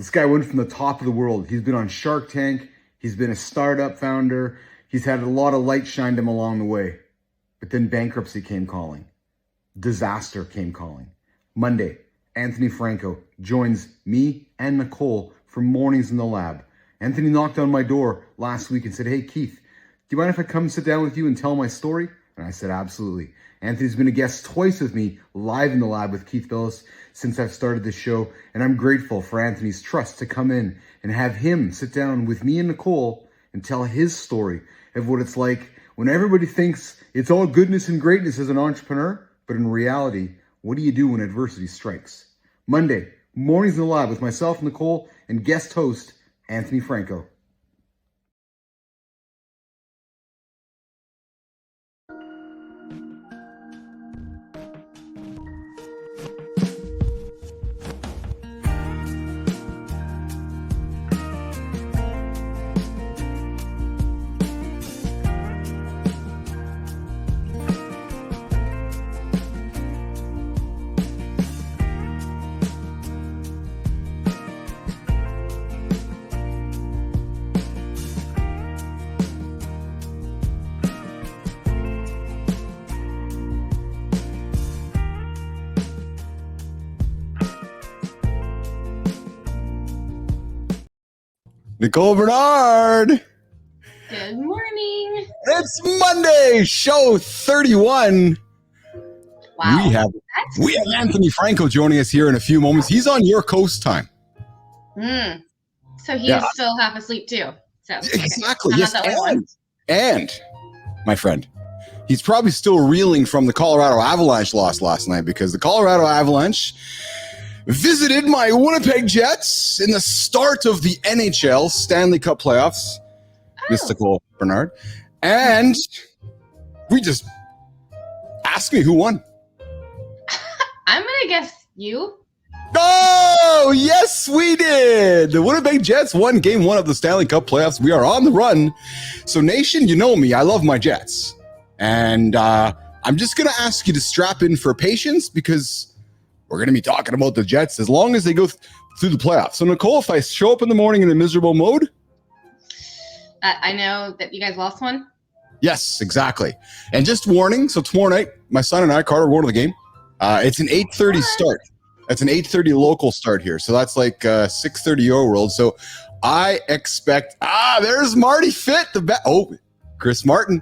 This guy went from the top of the world. He's been on Shark Tank. He's been a startup founder. He's had a lot of light shined him along the way. But then bankruptcy came calling. Disaster came calling. Monday, Anthony Franco joins me and Nicole for Mornings in the Lab. Anthony knocked on my door last week and said, "Hey, Keith, do you mind if I come sit down with you and tell my story?" And I said, "Absolutely." Anthony's been a guest twice with me live in the lab with Keith Billis since I've started this show. And I'm grateful for Anthony's trust to come in and have him sit down with me and Nicole and tell his story of what it's like when everybody thinks it's all goodness and greatness as an entrepreneur. But in reality, what do you do when adversity strikes? Monday, Mornings in the Lab with myself, Nicole, and guest host, Anthony Franco. Nicole Bernard. Good morning. It's Monday, show 31. Wow. We have Anthony Franco joining us here in a few moments. He's on your coast time. So he's still half asleep too. So exactly. Okay. Yes. And my friend, he's probably still reeling from the Colorado Avalanche loss last night because the Colorado Avalanche visited my Winnipeg Jets in the start of the NHL Stanley Cup playoffs, Nicole Bernard. And we just asked me who won. I'm going to guess you. Oh, yes, we did. The Winnipeg Jets won game 1 of the Stanley Cup playoffs. We are on the run. So, nation, you know me. I love my Jets. And I'm just going to ask you to strap in for patience because we're going to be talking about the Jets as long as they go through the playoffs. So, Nicole, if I show up in the morning in a miserable mode. I know that you guys lost one. Yes, exactly. And just warning, so tomorrow night, my son and I, Carter, are going to the game. It's an 8:30 start. That's an 8:30 local start here. So that's like 6:30 your world. So I expect, there's Marty Fit. Chris Martin.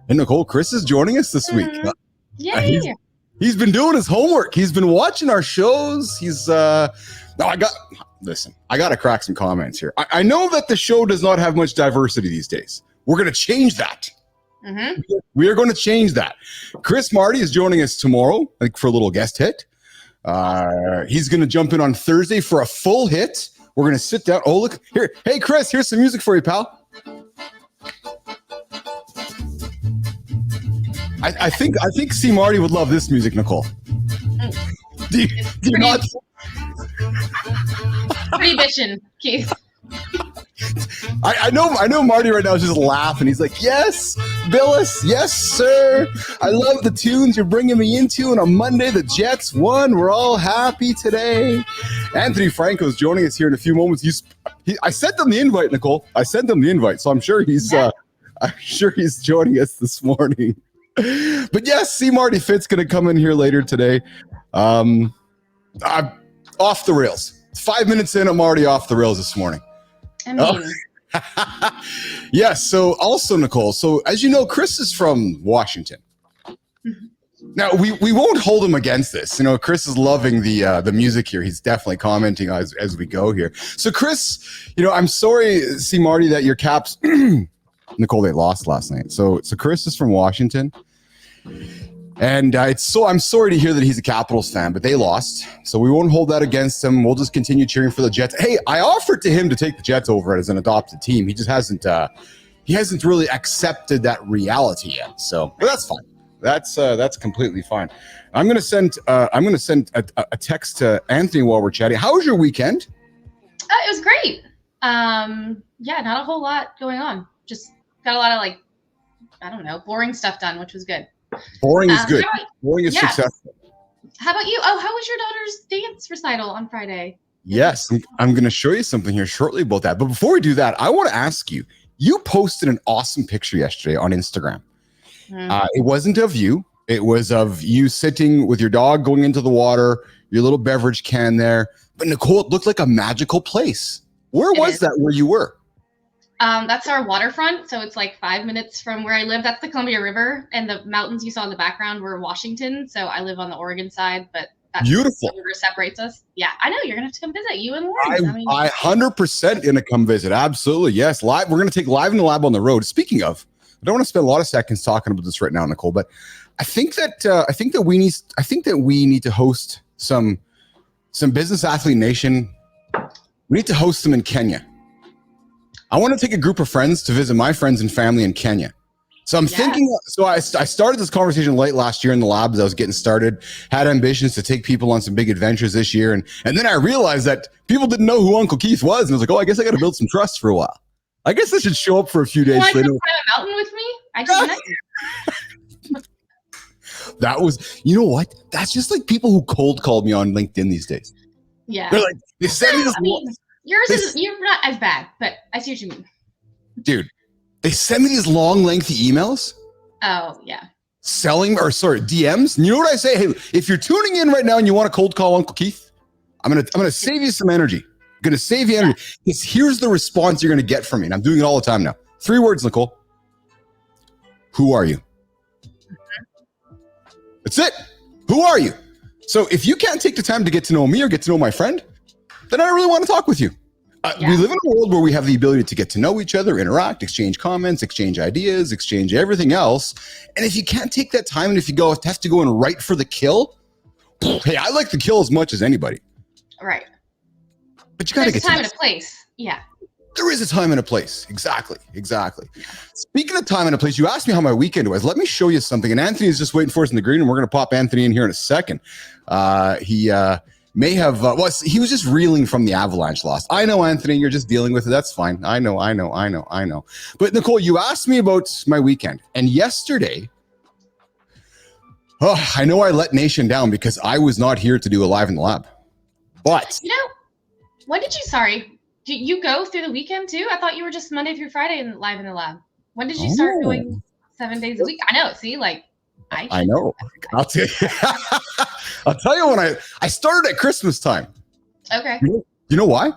And Nicole, Chris is joining us this week. Yay. He's been doing his homework. He's been watching our shows. I got to crack some comments here. I know that the show does not have much diversity these days. We're going to change that. Mm-hmm. We are going to change that. Chris Marty is joining us tomorrow, I think, for a little guest hit. He's going to jump in on Thursday for a full hit. We're going to sit down. Oh, look here. Hey, Chris, here's some music for you, pal. I think C. Marty would love this music, Nicole. Do you not? Pretty bitchin', Keith. I know Marty right now is just laughing. He's like, "Yes, Billis, yes, sir. I love the tunes you're bringing me into. And on Monday, the Jets won. We're all happy today." Anthony Franco is joining us here in a few moments. I sent them the invite, Nicole. I sent them the invite, so I'm sure he's joining us this morning. But yes, C. Marty Fitt's going to come in here later today. I'm off the rails. 5 minutes in, I'm already off the rails this morning. I mean. Yes. So also, Nicole, so as you know, Chris is from Washington. Mm-hmm. Now, we won't hold him against this. You know, Chris is loving the music here. He's definitely commenting as we go here. So, Chris, I'm sorry, C. Marty, that your Caps, Nicole, they lost last night. So Chris is from Washington. And I'm sorry to hear that he's a Capitals fan, but they lost. So we won't hold that against him. We'll just continue cheering for the Jets. Hey, I offered to him to take the Jets over as an adopted team. He just hasn't really accepted that reality yet. So, but that's fine. That's completely fine. I'm gonna send a text to Anthony while we're chatting. How was your weekend? It was great. Not a whole lot going on. Just got a lot of boring stuff done, which was good. Boring is good. Boring is successful. How about you? Oh, how was your daughter's dance recital on Friday? Yes, I'm going to show you something here shortly about that. But before we do that, I want to ask you, you posted an awesome picture yesterday on Instagram. It wasn't of you. It was of you sitting with your dog going into the water, your little beverage can there. But Nicole, it looked like a magical place. Where was that where you were? That's our waterfront. So it's like 5 minutes from where I live. That's the Columbia River. And the mountains you saw in the background were Washington. So I live on the Oregon side, but that's beautiful. The river separates us. Yeah, I know. You're going to have to come visit, you and Lauren. I 100% going to come visit. Absolutely. Yes. Live. We're going to take Live in the Lab on the road. Speaking of, I don't want to spend a lot of seconds talking about this right now, Nicole, but I think that we need to host some Business Athlete Nation. We need to host them in Kenya. I want to take a group of friends to visit my friends and family in Kenya. So I'm thinking, so I started this conversation late last year in the lab as I was getting started, had ambitions to take people on some big adventures this year. And then I realized that people didn't know who Uncle Keith was. And I was like, oh, I guess I got to build some trust for a while. I guess I should show up for a few days. You want to climb a mountain with me? I just met you. That was, you know what? That's just like people who cold called me on LinkedIn these days. Yeah. They're like, they send me this. You're not as bad, but I see what you mean. Dude, they send me these long, lengthy emails. Oh, yeah. DMs. And you know what I say? Hey, if you're tuning in right now and you want to cold call Uncle Keith, I'm gonna save you some energy. I'm gonna save you energy. Because here's the response you're gonna get from me. And I'm doing it all the time now. 3 words, Nicole. Who are you? That's it. Who are you? So if you can't take the time to get to know me or get to know my friend, then I don't really want to talk with you. We live in a world where we have the ability to get to know each other, interact, exchange comments, exchange ideas, exchange everything else. And if you can't take that time, and if you have to go and write for the kill, hey, I like the kill as much as anybody. Right. But you got to get time and a place. Yeah. There is a time and a place. Exactly. Speaking of time and a place, you asked me how my weekend was. Let me show you something. And Anthony is just waiting for us in the green room. We're going to pop Anthony in here in a second. He may have, he was just reeling from the Avalanche loss. I know, Anthony, you're just dealing with it. That's fine. I know. But Nicole, you asked me about my weekend. And yesterday, I know I let Nation down because I was not here to do a Live in the Lab. But when did you go through the weekend too? I thought you were just Monday through Friday and Live in the Lab. When did you start going 7 days a week? I know. See, like I know. I'll tell you. I'll tell you when I started at Christmas time. Okay. You know why?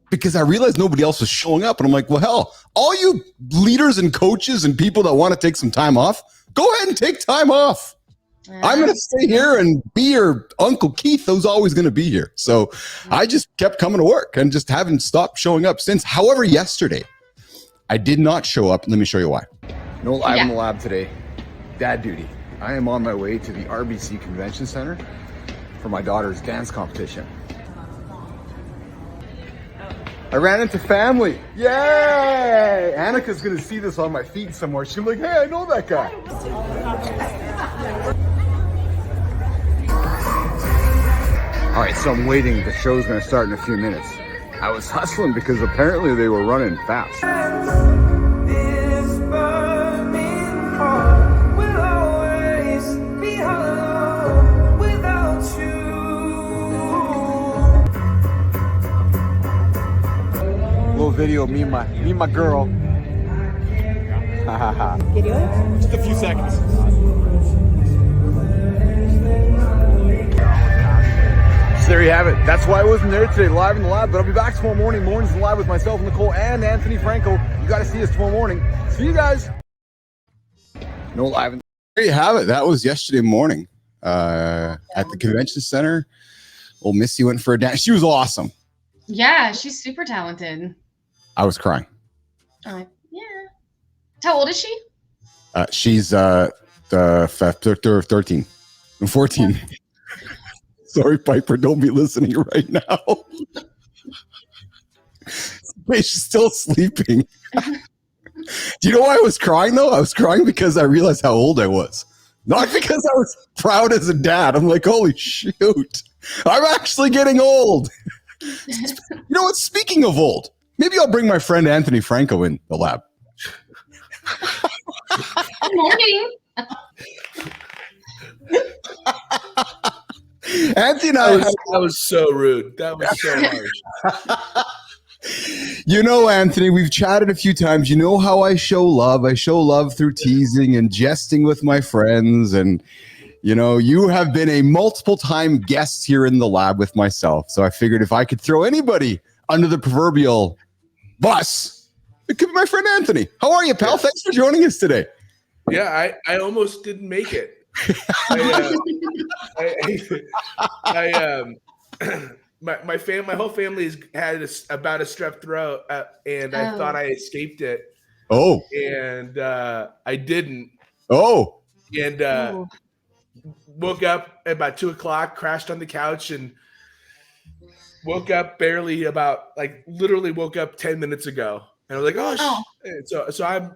Because I realized nobody else was showing up, and I'm like, well, hell, all you leaders and coaches and people that want to take some time off, go ahead and take time off. I'm going to stay here and be your Uncle Keith who's always going to be here. So I just kept coming to work and just haven't stopped showing up since. However, yesterday, I did not show up. Let me show you why. No Live in the Lab today. Dad duty. I am on my way to the RBC Convention Center for my daughter's dance competition. I ran into family. Yay! Annika's going to see this on my feet somewhere. She'll be like, hey, I know that guy. All right, so I'm waiting. The show's going to start in a few minutes. I was hustling because apparently they were running fast. Little video of me and my girl. Video? Just a few seconds. So there you have it. That's why I wasn't there today, Live in the Lab, but I'll be back tomorrow morning. Mornings in Live with myself, Nicole, and Anthony Franco. You got to see us tomorrow morning. See you guys. No Live in the Lab. There you have it. That was yesterday morning at the convention center. Old Missy went for a dance. She was awesome. Yeah, she's super talented. I was crying. Yeah. How old is she? She's 13 and 14. Sorry, Piper, don't be listening right now. She's still sleeping. Do you know why I was crying, though? I was crying because I realized how old I was. Not because I was proud as a dad. I'm like, holy shoot. I'm actually getting old. You know what? Speaking of old, maybe I'll bring my friend Anthony Franco in the lab. Good morning. Anthony and I that was so rude. That was so harsh. You know, Anthony, we've chatted a few times. You know how I show love. I show love through teasing and jesting with my friends. And, you know, you have been a multiple time guest here in the lab with myself. So I figured if I could throw anybody under the proverbial bus, it could be my friend Anthony. How are you, pal? Yeah. Thanks for joining us today. Yeah, I almost didn't make it. My whole family has had about a strep throat, and I thought I escaped it. Oh, and I didn't. Oh, and woke up at about 2:00, crashed on the couch, and woke up barely literally woke up 10 minutes ago, and I was like, oh. So I'm.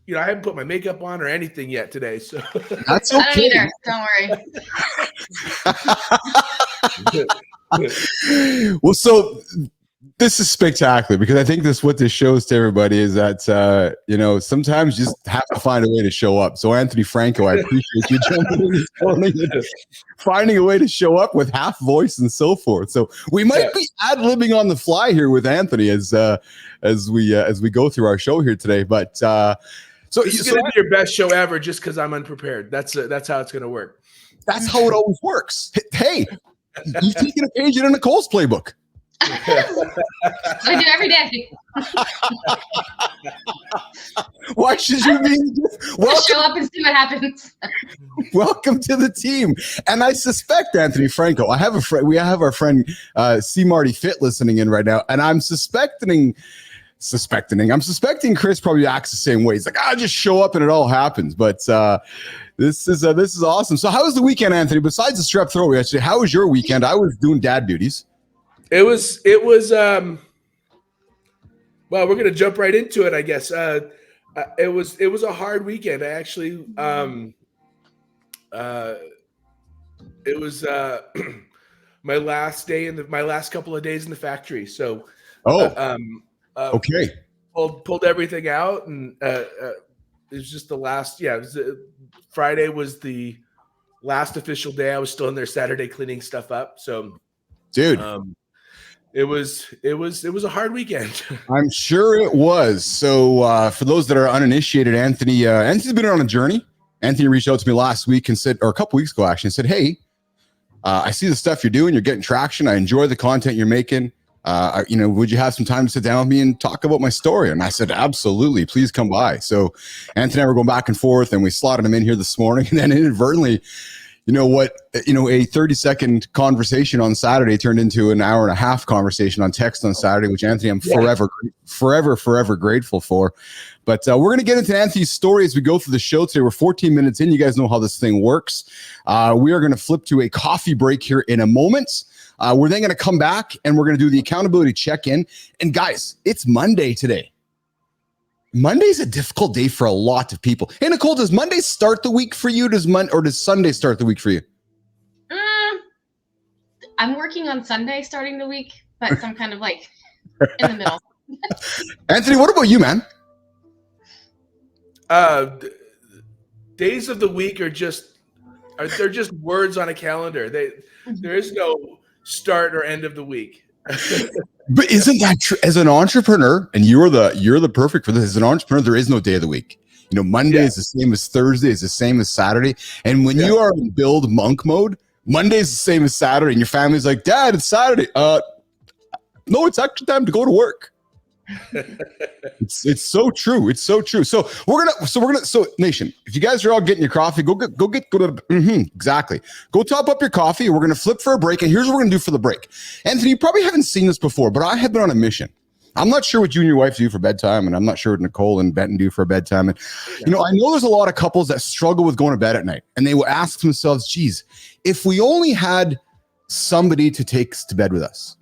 You know, I haven't put my makeup on or anything yet today, so that's okay. I don't either. Don't worry. Well, so this is spectacular because I think what this shows to everybody is that you know, sometimes you just have to find a way to show up. So Anthony Franco, I appreciate you jumping in this morning and finding a way to show up with half voice and so forth. So we might be ad-libbing on the fly here with Anthony as we go through our show here today, but. So it's going to be your best show ever just because I'm unprepared. That's how it's going to work. That's how it always works. Hey, you've taken a page in Nicole's playbook. I do every day. Why should you be? Show up and see what happens. Welcome to the team. And I suspect, Anthony Franco, I have a friend. We have our friend C. Marty Fit listening in right now, and I'm suspecting Chris probably acts the same way. He's like, just show up and it all happens. But this is awesome. So how was the weekend, Anthony? Besides the strep throat yesterday, how was your weekend? I was doing dad duties. It was well, we're gonna jump right into it, I guess. It was a hard weekend. I actually it was my last day my last couple of days in the factory. So okay. Pulled everything out, and it was just the last. Yeah, Friday was the last official day. I was still in there Saturday cleaning stuff up. So, dude, it was a hard weekend. I'm sure it was. So, for those that are uninitiated, Anthony's been on a journey. Anthony reached out to me last week and said, or a couple weeks ago actually, and said, "Hey, I see the stuff you're doing. You're getting traction. I enjoy the content you're making. You know, would you have some time to sit down with me and talk about my story?" And I said, absolutely, please come by. So Anthony and I were going back and forth, and we slotted him in here this morning. And then inadvertently, a 30-second conversation on Saturday turned into an hour and a half conversation on text on Saturday, which Anthony, I'm forever grateful for. But we're going to get into Anthony's story as we go through the show today. We're 14 minutes in. You guys know how this thing works. We are going to flip to a coffee break here in a moment. We're then going to come back and we're going to do the accountability check-in. And guys, it's Monday today. Monday's a difficult day for a lot of people. Hey, Nicole, does Monday start the week for you? Or does Sunday start the week for you? I'm working on Sunday starting the week, but I'm kind of like in the middle. Anthony, what about you, man? Days of the week they're just words on a calendar. There is no start or end of the week. But isn't that true? As an entrepreneur, and you're the perfect for this. As an entrepreneur, there is no day of the week. You know, Monday is the same as Thursday, is the same as Saturday. And when you are in build monk mode, Monday is the same as Saturday, and your family's like, "Dad, it's Saturday." No, it's actually time to go to work. It's so true. It's so true. So nation, if you guys are all getting your coffee, go exactly. Go top up your coffee. We're going to flip for a break. And here's what we're going to do for the break. Anthony, you probably haven't seen this before, but I have been on a mission. I'm not sure what you and your wife do for bedtime, and I'm not sure what Nicole and Benton do for bedtime. And, I know there's a lot of couples that struggle with going to bed at night, and they will ask themselves, geez, if we only had somebody to take us to bed with us.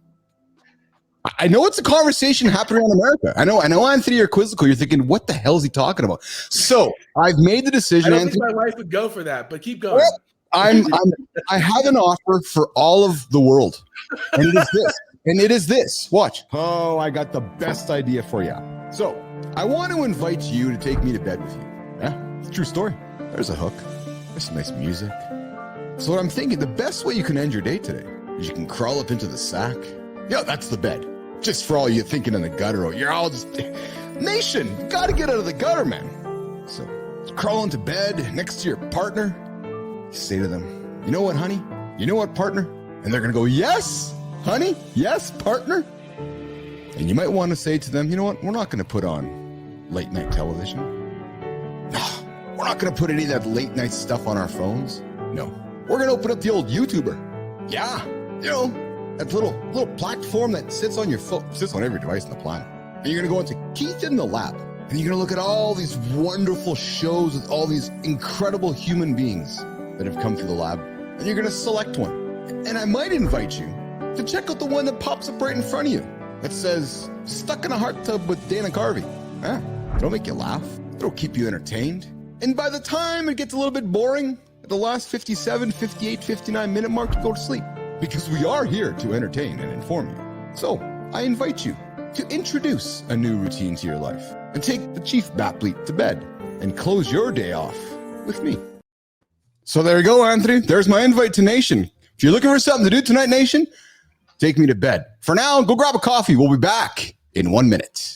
I know it's a conversation happening around America. I know, Anthony, you're quizzical. You're thinking, what the hell is he talking about? So I've made the decision. I don't think my wife would go for that, but keep going. Well, I have an offer for all of the world. And it is this. Watch. Oh, I got the best idea for you. So I want to invite you to take me to bed with you. Yeah, it's a true story. There's a hook. There's some nice music. So what I'm thinking, the best way you can end your day today is you can crawl up into the sack. Yeah, that's the bed. Just for all you thinking in the gutter, you're all just, nation, you gotta get out of the gutter, man. So crawl into bed next to your partner. You say to them, you know what, honey? You know what, partner? And they're gonna go, yes, honey, yes, partner. And you might want to say to them, you know what? We're not gonna put on late night television. No, we're not gonna put any of that late night stuff on our phones. No, we're gonna open up the old YouTuber. Yeah, you know, that little platform that sits on your phone, sits on every device on the planet. And you're gonna go into Keith in the lab, and you're gonna look at all these wonderful shows with all these incredible human beings that have come through the lab, and you're gonna select one. And I might invite you to check out the one that pops up right in front of you that says, stuck in a hot tub with Dana Carvey. Huh? It'll make you laugh. It'll keep you entertained. And by the time it gets a little bit boring, at the last 57, 58, 59 minute mark, you go to sleep. Because we are here to entertain and inform you. So I invite you to introduce a new routine to your life and take the chief athlete to bed and close your day off with me. So there you go, Anthony. There's my invite to Nation. If you're looking for something to do tonight, Nation, take me to bed. For now, go grab a coffee. We'll be back in 1 minute.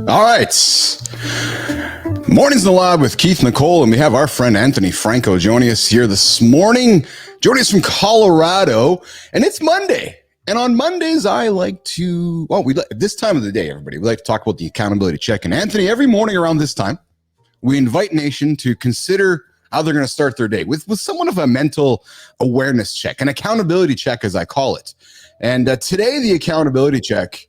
All right. Mornings in the Lab with Keith, Nicole, and we have our friend Anthony Franco joining us here this morning, joining us from Colorado, and it's Monday. And on Mondays, I like to, this time of the day, everybody, we like to talk about the accountability check. And Anthony, every morning around this time, we invite Nation to consider how they're going to start their day with somewhat of a mental awareness check, an accountability check, as I call it. And today, the accountability check,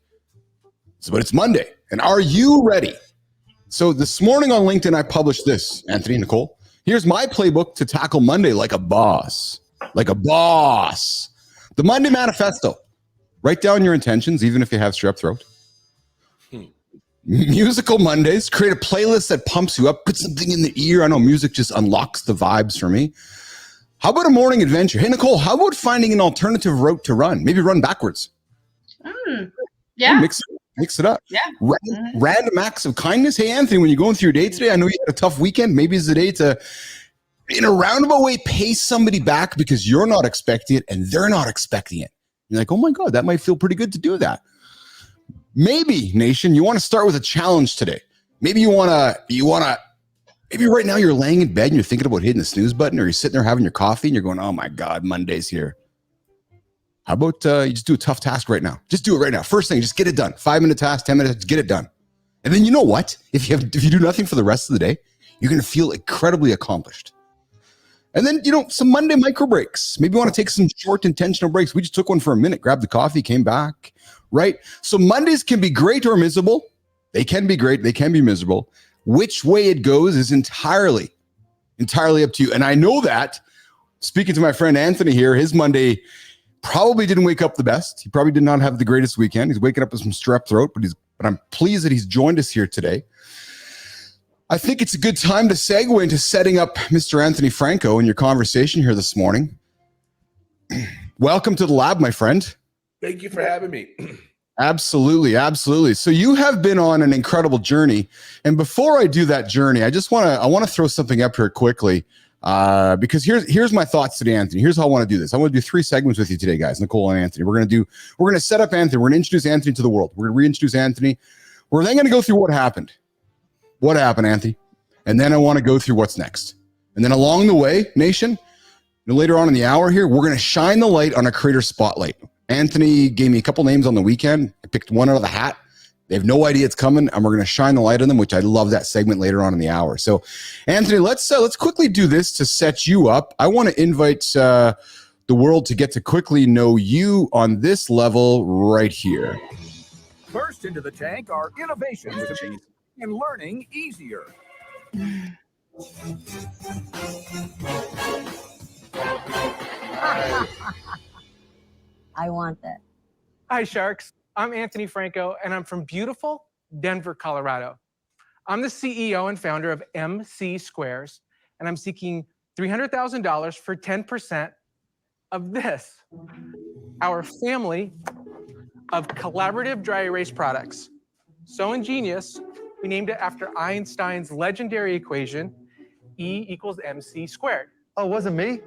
but it's Monday. And are you ready? So this morning on LinkedIn, I published this, Anthony, Nicole. Here's my playbook to tackle Monday like a boss. Like a boss. The Monday Manifesto. Write down your intentions, even if you have strep throat. Musical Mondays. Create a playlist that pumps you up. Put something in the ear. I know music just unlocks the vibes for me. How about a morning adventure? Hey, Nicole, how about finding an alternative route to run? Maybe run backwards. Yeah. Mix it up. Yeah. Random acts of kindness. Hey, Anthony, when you're going through your day today, I know you had a tough weekend. Maybe it's the day to, in a roundabout way, pay somebody back because you're not expecting it and they're not expecting it. You're like, oh my God, that might feel pretty good to do that. Maybe, Nation, you want to start with a challenge today. Maybe maybe right now you're laying in bed and you're thinking about hitting the snooze button, or you're sitting there having your coffee and you're going, oh my God, Monday's here. How about you just do a tough task right now? Just do it right now. First thing, just get it done. 5-minute task, 10 minutes, get it done. And then you know what? If you do nothing for the rest of the day, you're going to feel incredibly accomplished. And then, some Monday micro breaks. Maybe you want to take some short intentional breaks. We just took one for a minute, grabbed the coffee, came back, right? So Mondays can be great or miserable. They can be great. They can be miserable. Which way it goes is entirely up to you. And I know that, speaking to my friend Anthony here, his Monday probably didn't wake up the best. He probably did not have the greatest weekend. He's waking up with some strep throat, but I'm pleased that he's joined us here today. I think it's a good time to segue into setting up Mr. Anthony Franco in your conversation here this morning. Welcome to the lab, my friend. Thank you for having me. Absolutely, absolutely. So you have been on an incredible journey. And before I do that journey, I want to throw something up here quickly. Because here's my thoughts today, Anthony. Here's how I want to do this. I want to do 3 segments with you today, guys, Nicole and Anthony. We're going to set up Anthony. We're going to introduce Anthony to the world. We're going to reintroduce Anthony. We're then going to go through what happened. What happened, Anthony? And then I want to go through what's next. And then along the way, Nation, later on in the hour here, we're going to shine the light on a creator spotlight. Anthony gave me a couple names on the weekend. I picked one out of the hat. They have no idea it's coming, and we're going to shine the light on them, which I love that segment later on in the hour. So, Anthony, let's quickly do this to set you up. I want to invite the world to get to quickly know you on this level right here. First into the tank are innovations to make and learning easier. I want that. Hi, Sharks. I'm Anthony Franco, and I'm from beautiful Denver, Colorado. I'm the CEO and founder of MC Squares, and I'm seeking $300,000 for 10% of this, our family of collaborative dry erase products. So ingenious, we named it after Einstein's legendary equation, E equals MC squared. Oh, it wasn't me?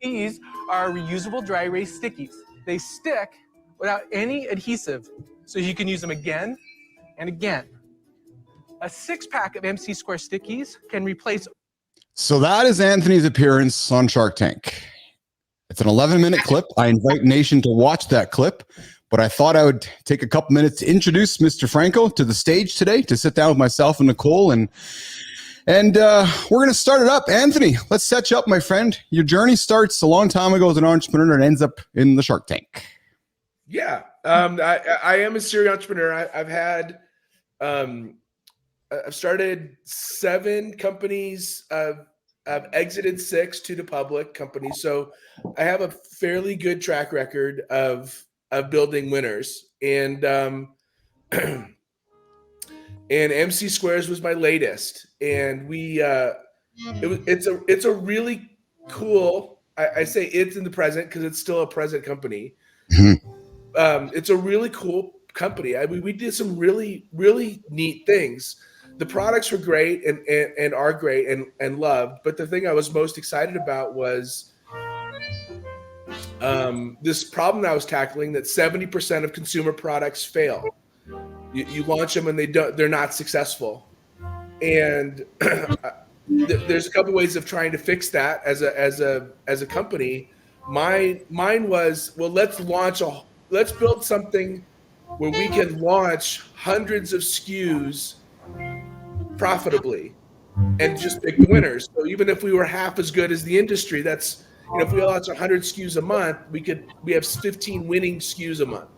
These are reusable dry erase stickies. They stick without any adhesive, so you can use them again and again. A 6-pack of MC Square stickies can replace. So that is Anthony's appearance on Shark Tank. It's an 11-minute clip. I invite Nation to watch that clip, but I thought I would take a couple minutes to introduce Mr. Franco to the stage today, to sit down with myself and Nicole, and we're going to start it up. Anthony, let's set you up, my friend. Your journey starts a long time ago as an entrepreneur and ends up in the Shark Tank. Yeah, I am a serial entrepreneur. I've started 7 companies. I've exited 6 to the public companies. So I have a fairly good track record of building winners. And and MC Squares was my latest. And it's a really cool. I say it's in the present because it's still a present company. It's a really cool company. I mean, we did some really, really neat things. The products were great and are great and loved. But the thing I was most excited about was this problem I was tackling, that 70% of consumer products fail. You launch them and they're not successful. And there's a couple ways of trying to fix that as a company. Mine was, well, let's build something where we can launch hundreds of SKUs profitably and just pick the winners. So even if we were half as good as the industry, that's, if we launch 100 SKUs a month, we have 15 winning SKUs a month.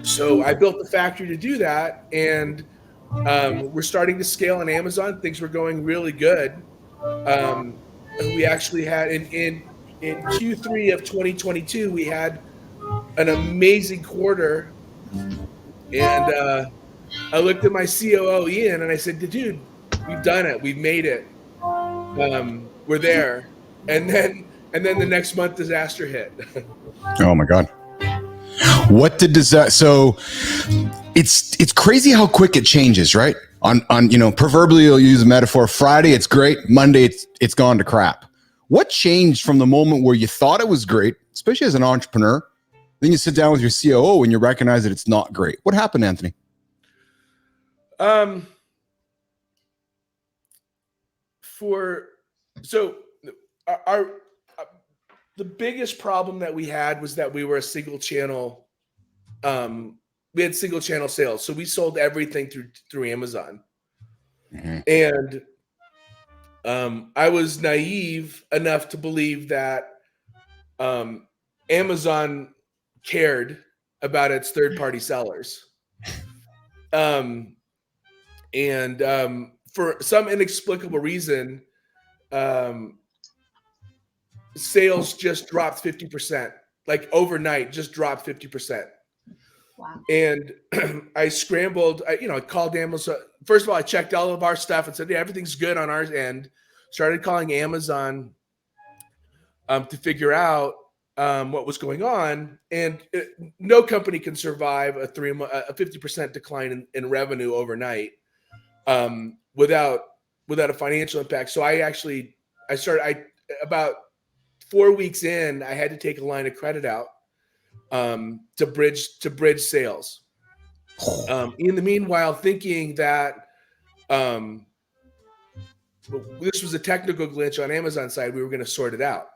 So I built the factory to do that, and we're starting to scale on Amazon. Things were going really good. We actually had in Q3 of 2022, we had an amazing quarter, and I looked at my COO Ian and I said, "Dude, we've done it. We've made it. We're there." And then the next month, disaster hit. Oh my God! What did disaster? So it's crazy how quick it changes, right? On proverbially, you'll use a metaphor. Friday, it's great. Monday, it's gone to crap. What changed from the moment where you thought it was great, especially as an entrepreneur? Then you sit down with your COO and you recognize that it's not great. What happened, Anthony? The biggest problem that we had was that we were a single channel. We had single channel sales, so we sold everything through Amazon. And I was naive enough to believe that Amazon cared about its third-party sellers. And for some inexplicable reason, sales just dropped 50%, like overnight, just dropped 50%. Wow. And I scrambled, I called Amazon. First of all, I checked all of our stuff and said, yeah, everything's good on our end. Started calling Amazon to figure out what was going on. And no company can survive a 50% decline in revenue overnight without a financial impact. So about 4 weeks in, I had to take a line of credit out to bridge sales. In the meanwhile, thinking that this was a technical glitch on Amazon side, we were going to sort it out.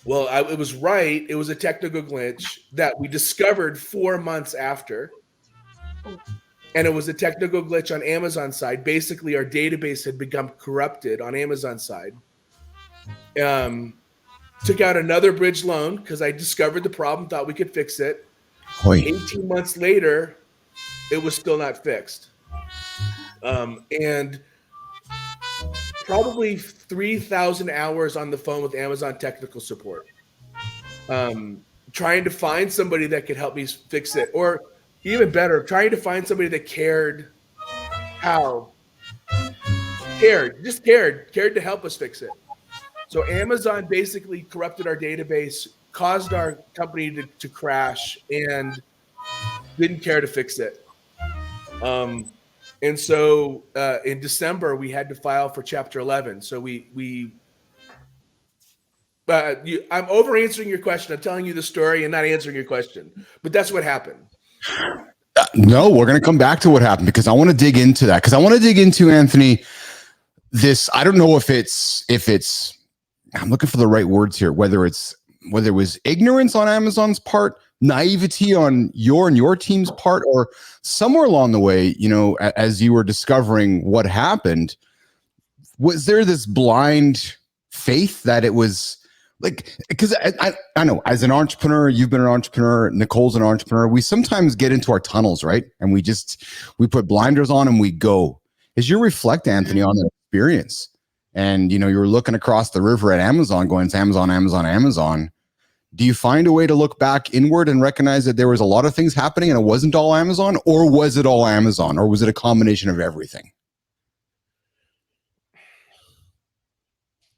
Well, it was right. It was a technical glitch that we discovered 4 months after. And it was a technical glitch on Amazon's side. Basically, our database had become corrupted on Amazon's side. Took out another bridge loan because I discovered the problem, thought we could fix it. 18 months later, it was still not fixed. And probably 3,000 hours on the phone with Amazon technical support. Trying to find somebody that could help me fix it. Or even better, trying to find somebody that cared cared to help us fix it. So Amazon basically corrupted our database, caused our company to crash, and didn't care to fix it. And so in December, we had to file for Chapter 11. So I'm over answering your question. I'm telling you the story and not answering your question, but that's what happened. No, we're going to come back to what happened because I want to dig into that. Because I want to dig into, Anthony, this. I don't know if it's. I'm looking for the right words here. Whether it was ignorance on Amazon's part, naivety on your team's part, or somewhere along the way, as you were discovering what happened, was there this blind faith that it was like, because I know as an entrepreneur, you've been an entrepreneur, Nicole's an entrepreneur, we sometimes get into our tunnels, right? And we put blinders on and we go. As you reflect, Anthony, on that experience, and you were looking across the river at Amazon going, it's Amazon, Amazon, Amazon. Do you find a way to look back inward and recognize that there was a lot of things happening and it wasn't all Amazon? Or was it all Amazon? Or was it a combination of everything?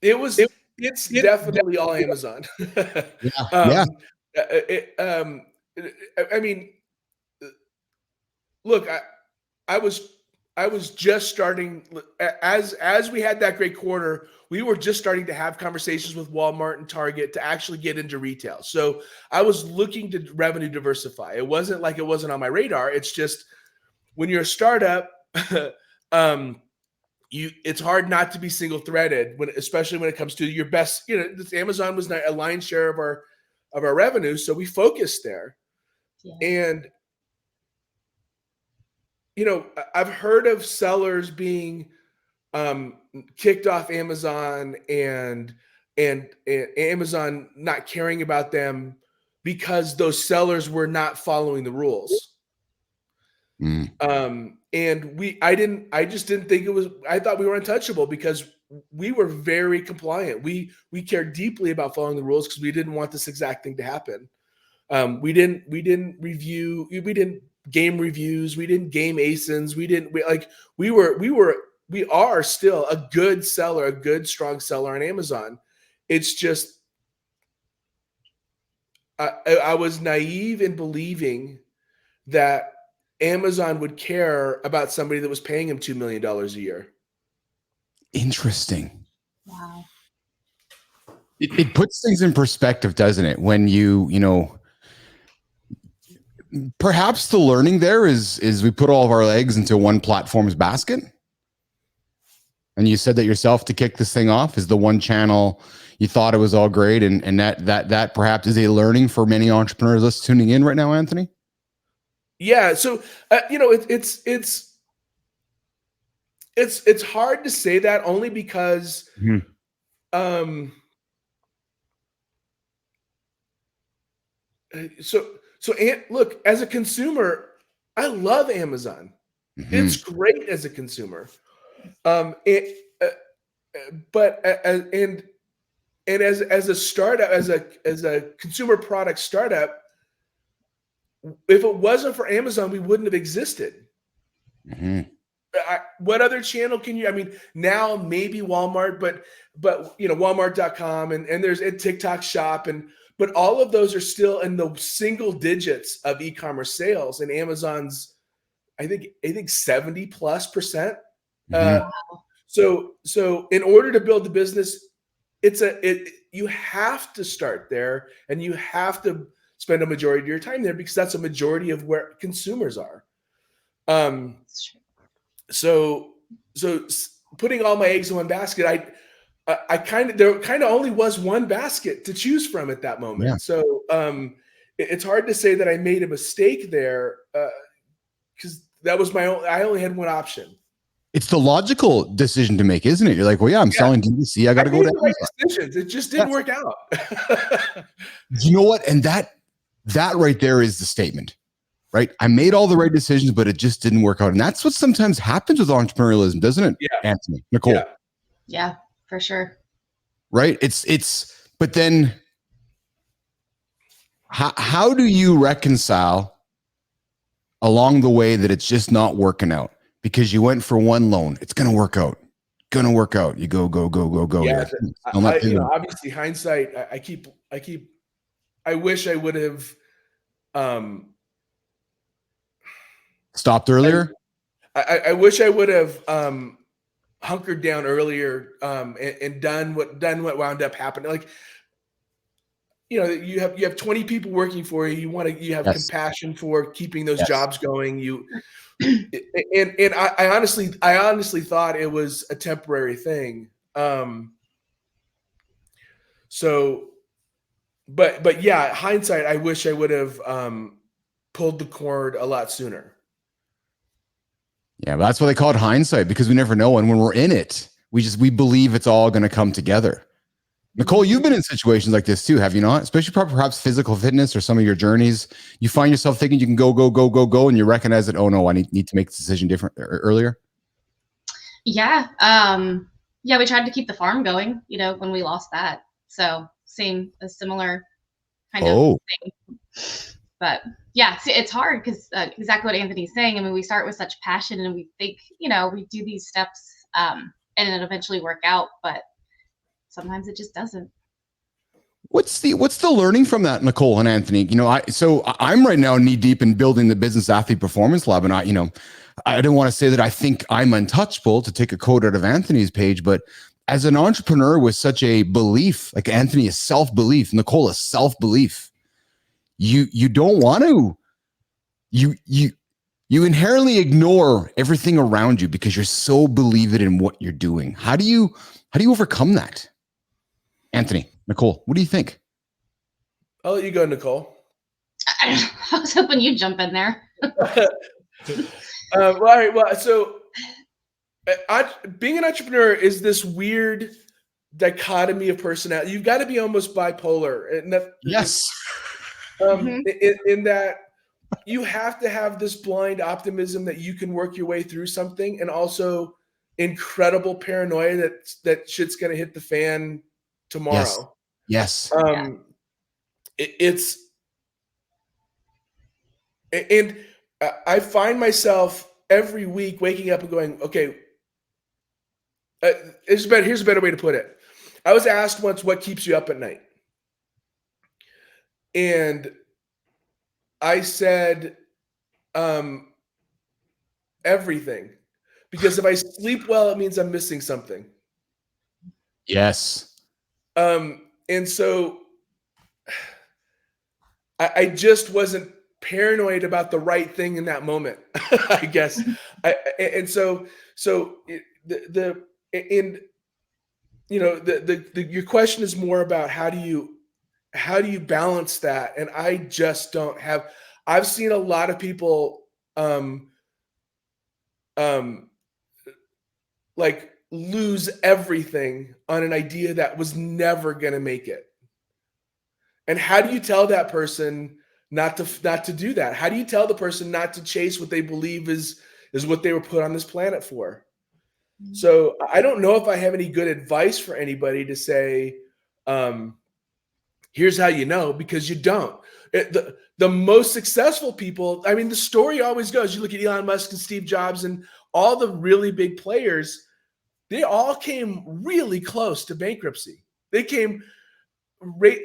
It's definitely all Amazon. Yeah. I mean, look, I was just starting as we had that great quarter. We were just starting to have conversations with Walmart and Target to actually get into retail. So I was looking to revenue diversify. It wasn't like it wasn't on my radar. It's just when you're a startup, it's hard not to be single threaded especially when it comes to your best. Amazon was a lion's share of our revenue, so we focused there. Yeah. And I've heard of sellers being kicked off Amazon and Amazon not caring about them because those sellers were not following the rules. And I just didn't think it was. I thought we were untouchable because we were very compliant. We cared deeply about following the rules because we didn't want this exact thing to happen. We didn't game reviews. We didn't game ASINs. We are still a good seller, a good, strong seller on Amazon. It's just, I was naive in believing that Amazon would care about somebody that was paying him $2 million a year. Interesting. Wow. It puts things in perspective, doesn't it? When perhaps the learning there is we put all of our eggs into one platform's basket. And you said that yourself, to kick this thing off is the one channel you thought it was all great. And that perhaps is a learning for many entrepreneurs that's tuning in right now, Anthony. Yeah. So, it's hard to say that only because, look, as a consumer, I love Amazon. It's great as a consumer. But as a startup, as a consumer product startup, if it wasn't for Amazon, we wouldn't have existed. What other channel can you? I mean, now maybe Walmart, but Walmart.com and there's a TikTok shop but all of those are still in the single digits of e-commerce sales, and Amazon's, I think 70+%. So in order to build the business, you have to start there, and you have to spend a majority of your time there because that's a majority of where consumers are. So putting all my eggs in one basket, there kind of only was one basket to choose from at that moment. Yeah. So it's hard to say that I made a mistake there because that was I only had one option. It's the logical decision to make, isn't it? You're like, well, yeah, I'm selling DTC. I got to go to the right decisions. It just didn't work out. You know what? And that right there is the statement, right? I made all the right decisions, but it just didn't work out. And that's what sometimes happens with entrepreneurialism, doesn't it? Yeah. Anthony, Nicole. Yeah, for sure. Right. But then how do you reconcile along the way that it's just not working out? Because you went for one loan, it's going to work out. You go. Yeah, obviously hindsight. I wish I would have stopped earlier. I wish I would have hunkered down earlier and done what wound up happening. Like, you have 20 people working for you. You have compassion for keeping those jobs going. And I honestly thought it was a temporary thing. But yeah, hindsight, I wish I would have pulled the cord a lot sooner. Yeah, but that's why they call it hindsight, because we never know. And when we're in it, we believe it's all going to come together. Nicole, you've been in situations like this too, have you not? Especially perhaps physical fitness or some of your journeys. You find yourself thinking you can go, and you recognize that, oh no, I need to make the decision earlier. Yeah. Yeah, we tried to keep the farm going, when we lost that. So a similar kind of thing. But yeah, it's hard because exactly what Anthony's saying. I mean, we start with such passion and we think, we do these steps and it eventually work out, but sometimes it just doesn't. What's the learning from that, Nicole and Anthony? So I'm right now knee deep in building the Business Athlete Performance Lab, and I don't want to say that I think I'm untouchable, to take a quote out of Anthony's page, but as an entrepreneur with such a belief, like Anthony is self-belief, Nicole is self-belief. You don't want to. You inherently ignore everything around you because you're so believed in what you're doing. How do you overcome that? Anthony, Nicole, what do you think? I'll let you go, Nicole. I was hoping you'd jump in there. All right. Well, so being an entrepreneur is this weird dichotomy of personality. You've got to be almost bipolar. And yes. In that you have to have this blind optimism that you can work your way through something, and also incredible paranoia that shit's going to hit the fan tomorrow. Yes. I find myself every week waking up and going, okay, here's a better way to put it. I was asked once, what keeps you up at night? And I said, everything. Because if I sleep well, it means I'm missing something. Yes. And so I just wasn't paranoid about the right thing in that moment, I guess. Your question is more about how do you balance that? And I just don't have. I've seen a lot of people like lose everything on an idea that was never going to make it. And how do you tell that person not to do that? How do you tell the person not to chase what they believe is what they were put on this planet for? So I don't know if I have any good advice for anybody to say, here's how you know, because you don't. The most successful people, I mean, the story always goes, you look at Elon Musk and Steve Jobs and all the really big players, they all came really close to bankruptcy. They came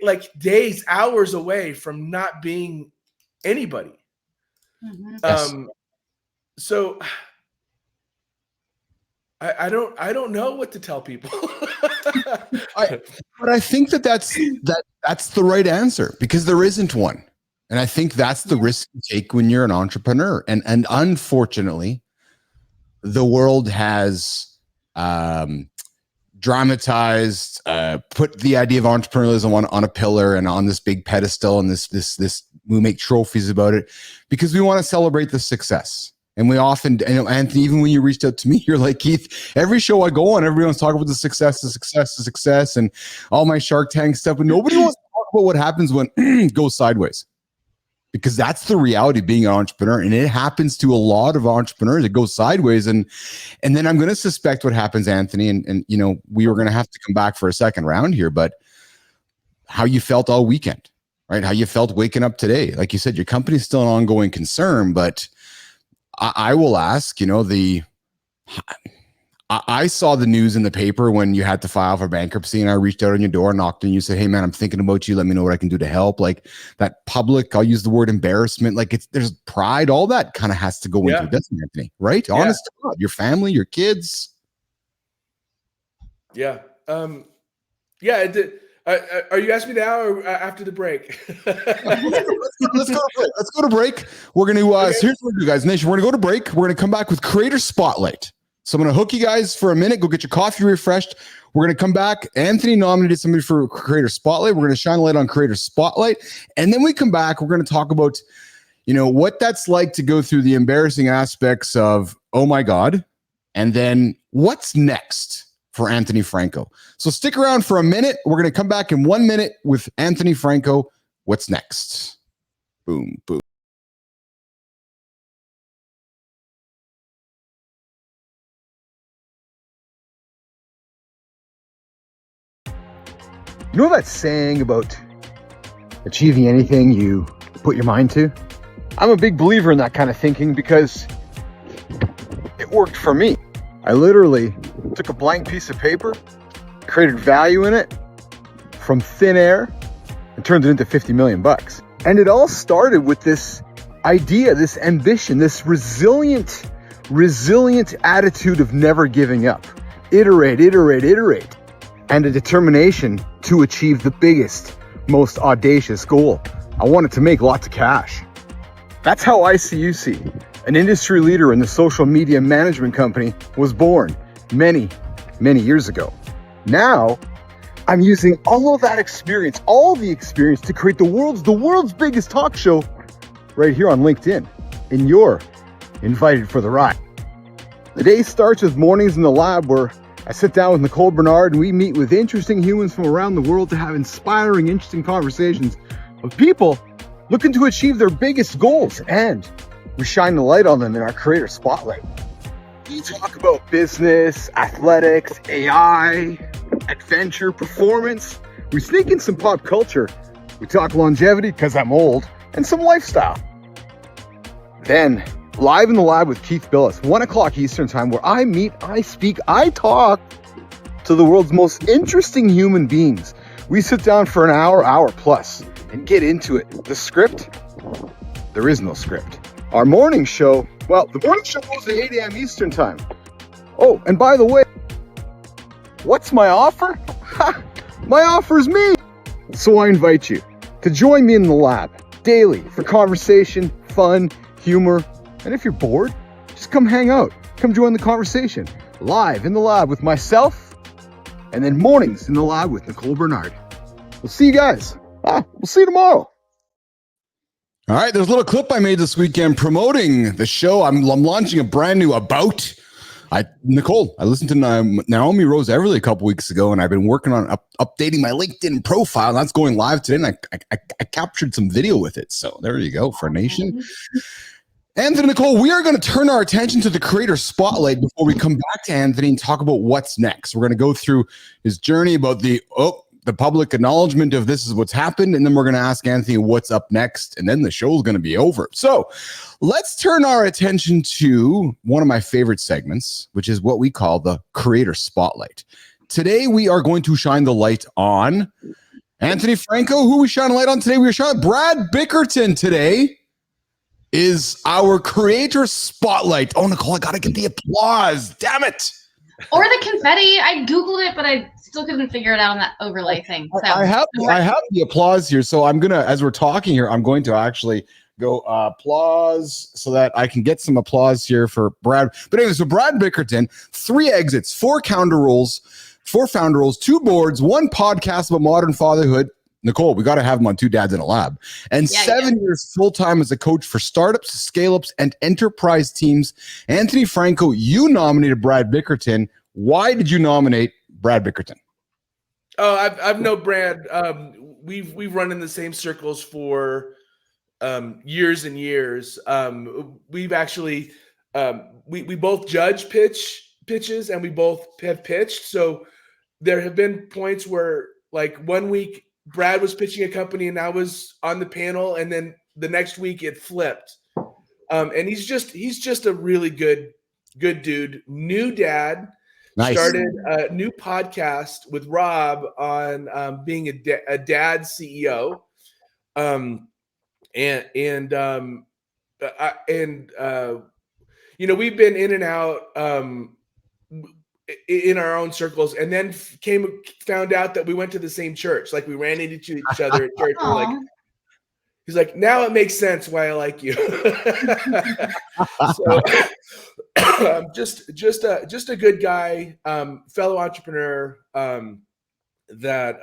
like days, hours away from not being anybody. Mm-hmm. Yes. So I don't know what to tell people. But I think that's the right answer, because there isn't one. And I think that's the risk you take when you're an entrepreneur. And unfortunately, the world has dramatized, put the idea of entrepreneurialism on a pillar and on this big pedestal, and this we make trophies about it because we want to celebrate the success. And we often, Anthony, even when you reached out to me, you're like, Keith, every show I go on, everyone's talking about the success, and all my Shark Tank stuff, but nobody wants to talk about what happens when it goes sideways. Because that's the reality of being an entrepreneur. And it happens to a lot of entrepreneurs. It goes sideways. And then I'm going to suspect what happens, Anthony, and we were going to have to come back for a second round here, but how you felt all weekend, right? How you felt waking up today. Like you said, your company's still an ongoing concern, but I will ask, I saw the news in the paper when you had to file for bankruptcy, and I reached out on your door, knocked, and you said, hey man, I'm thinking about you. Let me know what I can do to help. Like that public, I'll use the word embarrassment. Like there's pride, all that kind of has to go into it, doesn't it, Anthony? Right? Yeah. Honest to God, your family, your kids. Yeah. It did. Are you asking me now or after the break? Let's go to break. We're going to, here's what we do, guys. Nation, we're going to go to break. We're going to come back with Creator Spotlight. So I'm going to hook you guys for a minute. Go get your coffee refreshed. We're going to come back. Anthony nominated somebody for Creator Spotlight. We're going to shine a light on Creator Spotlight. And then we come back. We're going to talk about, what that's like to go through the embarrassing aspects of, oh my God. And then what's next for Anthony Franco. So stick around for a minute. We're going to come back in 1 minute with Anthony Franco. What's next? Boom, boom. You know that saying about achieving anything you put your mind to? I'm a big believer in that kind of thinking because it worked for me. I literally took a blank piece of paper, created value in it from thin air, and turned it into 50 million bucks. And it all started with this idea, this ambition, this resilient attitude of never giving up. Iterate, and a determination to achieve the biggest, most audacious goal. I wanted to make lots of cash. That's how ICUC, an industry leader in the social media management company, was born many, many years ago. Now, I'm using all of that experience, all the experience to create the world's biggest talk show right here on LinkedIn. And you're invited for the ride. The day starts with mornings in the lab where I sit down with Nicole and we meet with interesting humans from around the world to have inspiring, interesting conversations of people looking to achieve their biggest goals, and we shine the light on them in our Creator Spotlight. We talk about business, athletics, AI, adventure, performance. We sneak in some pop culture. We talk longevity, because I'm old, and some lifestyle. Then, live in the lab with Keith Billis, 1 o'clock Eastern time, where I meet, I speak, I talk to the world's most interesting human beings. We sit down for an hour plus, and get into it. The script? There is no script. Our morning show, the morning show goes at 8 a.m. Eastern time. Oh, and by the way, what's my offer? My offer is me. So I invite you to join me in the lab daily for conversation, fun, humor, and if you're bored, just come hang out. Come join the conversation. Live in the lab with myself, and then mornings in the lab with Nicole Bernard. We'll see you guys. We'll see you tomorrow. All right, there's a little clip I made this weekend promoting the show. I'm launching a brand new About. Nicole, I listened to Naomi Rose Everly a couple weeks ago, and I've been working on updating my LinkedIn profile. That's going live today, and I captured some video with it. So there you go, for Nation. Anthony, Nicole, we are going to turn our attention to the Creator Spotlight before we come back to Anthony and talk about what's next. We're going to go through his journey about the public acknowledgement of this is what's happened, and then we're going to ask Anthony what's up next, and then the show is going to be over. So let's turn our attention to one of my favorite segments, which is what we call the Creator Spotlight. Today, we are going to shine the light on Anthony Franco. Who we shine a light on today? We're shining Brad Bickerton today is our Creator Spotlight. Oh, Nicole, I got to get the applause. Damn it. Or the confetti. I Googled it, but I still couldn't figure it out on that overlay thing. So I have the applause here. So I'm going to, as we're talking here, I'm going to actually go applause so that I can get some applause here for Brad. But anyway, so Brad Bickerton, 3 exits, 4 counter rolls, 4 founder roles, 2 boards, 1 podcast about modern fatherhood. Nicole, we got to have him on Two Dads in a Lab. And 7 years full-time as a coach for startups, scale-ups, and enterprise teams. Anthony Franco, you nominated Brad Bickerton. Why did you nominate Brad Bickerton? Oh, I've known Brad. We've run in the same circles for years and years. We've actually we both judge pitches, and we both have pitched. So there have been points where, like, one week Brad was pitching a company and I was on the panel, and then the next week it flipped. And he's just a really good dude. New dad. Nice. Started a new podcast with Rob on being a dad CEO. We've been in and out in our own circles, and then found out that we went to the same church. Like, we ran into each other at church. We're like, he's like, now it makes sense why I like you. So just a good guy, fellow entrepreneur that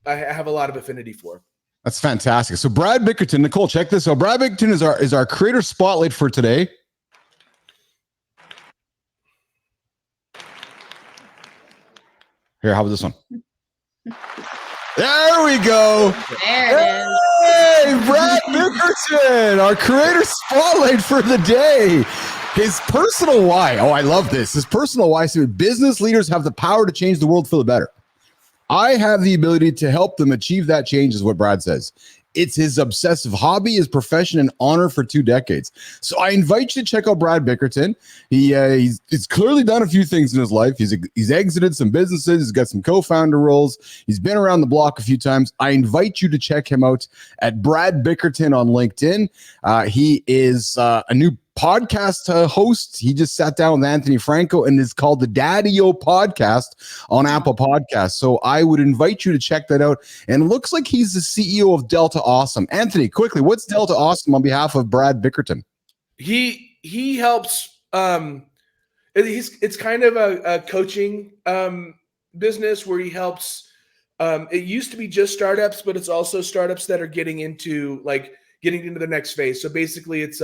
I have a lot of affinity for. That's fantastic. So Brad Bickerton, Nicole, check this out. Brad Bickerton is our creator spotlight for today. Here, how about this one? There we go. There it is. Hey, Brad Bickerton, our creator spotlight for the day. His personal why. Oh, I love this. His personal why. So business leaders have the power to change the world for the better. I have the ability to help them achieve that change, is what Brad says. It's his obsessive hobby, his profession, and honor for 2 decades. So I invite you to check out Brad Bickerton. He's clearly done a few things in his life. He's exited some businesses. He's got some co-founder roles. He's been around the block a few times. I invite you to check him out at Brad Bickerton on LinkedIn. He is a new podcast host. He just sat down with Anthony Franco, and it's called the Daddy-O Podcast on Apple Podcasts. So I would invite you to check that out. And it looks like he's the CEO of Delta Awesome. Anthony, quickly, what's Delta Awesome on behalf of Brad Bickerton? He helps. It's kind of a coaching business where he helps. It used to be just startups, but it's also startups that are getting into the next phase. So basically, it's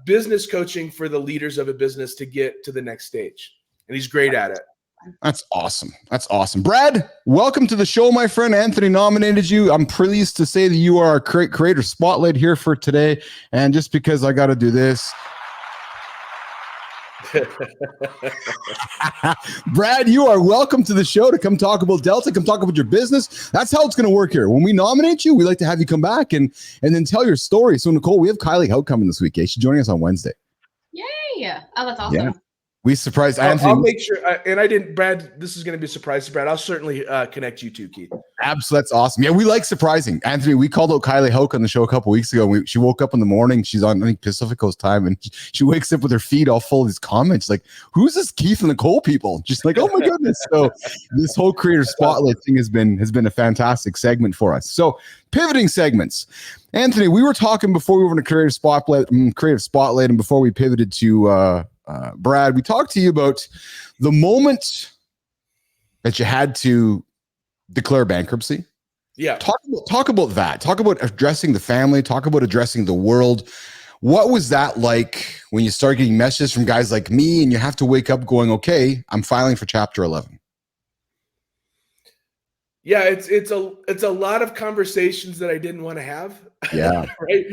business coaching for the leaders of a business to get to the next stage. And he's great at it. That's awesome. That's awesome. Brad, welcome to the show, my friend. Anthony nominated you. I'm pleased to say that you are our creator spotlight here for today. And just because I got to do this. Brad, you are welcome to the show to come talk about Delta, come talk about your business. That's how it's going to work here. When we nominate you, we like to have you come back and then tell your story. So Nicole, we have Kylie Hout coming this week. She's joining us on Wednesday. Yay. Oh, that's awesome. Yeah. We surprised Anthony. I'll make sure, Brad, this is going to be a surprise to Brad. I'll certainly connect you too, Keith. Absolutely. That's awesome. Yeah, we like surprising. Anthony, we called out Kylie Hoke on the show a couple weeks ago. She woke up in the morning. She's on, I think, Pacific Coast time, and she wakes up with her feed all full of these comments like, who's this Keith and Nicole people? Just like, oh my goodness. So this whole creator spotlight thing has been a fantastic segment for us. So pivoting segments. Anthony, we were talking before we were in a creative spotlight, and before we pivoted to Brad, we talked to you about the moment that you had to declare bankruptcy. Yeah. Talk about that. Talk about addressing the family. Talk about addressing the world. What was that like when you start getting messages from guys like me and you have to wake up going, okay, I'm filing for Chapter 11? Yeah, it's a lot of conversations that I didn't want to have. Yeah. Right.